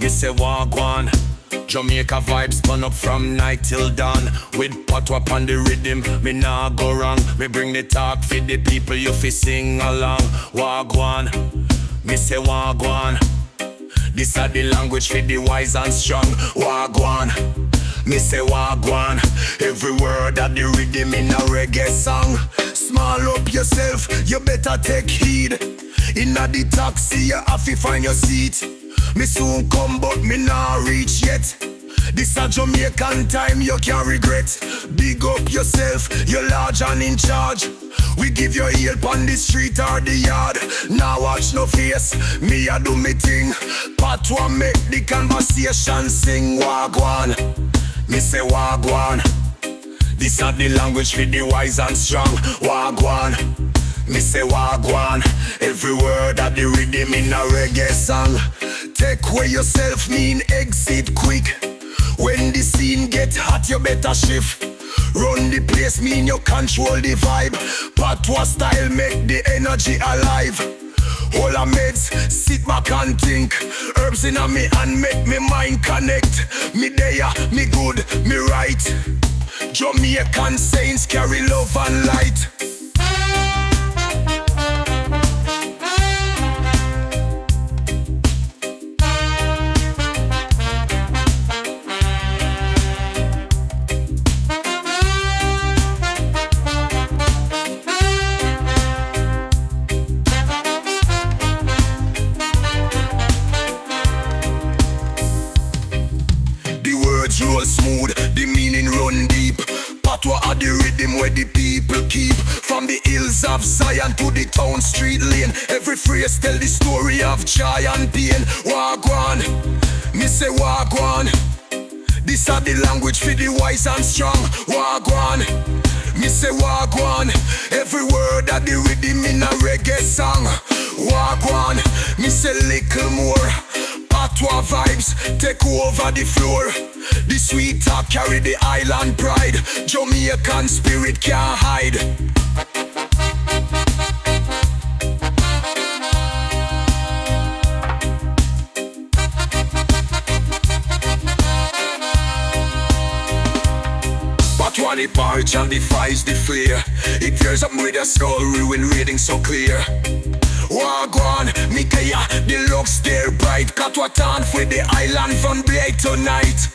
me say Gwaan. Jamaica vibes turn up from night till dawn. With patois on the rhythm, me nah go wrong. Me bring the talk for the people, you fi sing along. Gwaan, me say Gwaan. This are the language for the wise and strong. Gwaan, me say Gwaan. Every word of the rhythm in a reggae song. Small up yourself, you better take heed. Inna the taxi, you have to find your seat. Me soon come but me nah reach yet. This a Jamaican time you can't regret. Big up yourself, you're large and in charge. We give you help on the street or the yard. Now watch no face, me a do me thing. Patois make the conversation sing. Gwaan, me say Gwaan. This a the language for the wise and strong. Gwaan, me say Gwaan. Every word of the rhythm in a reggae song. Take away yourself mean exit quick. When the scene get hot you better shift. Run the place mean you control the vibe. Patois style make the energy alive. All a meds, sit back and think. Herbs in a me and make me mind connect. Me there, me good, me right. Jamaican saints carry love and light. Roll smooth, the meaning run deep. Patois are the rhythm where the people keep. From the hills of Zion to the town street lane. Every phrase tell the story of joy and pain. Gwaan, me say Gwaan. This are the language for the wise and strong. Gwaan, me say Gwaan. Every word of the rhythm in a reggae song. Gwaan, me say little more. Patois vibes take over the floor. The sweet talk carry the island pride. Jamaican spirit can't hide. Patois the porridge and the fries the flair. It tears up with a story when reading so clear. Gwaan, me kaya, the looks there bright. Got what on for the island from day to night.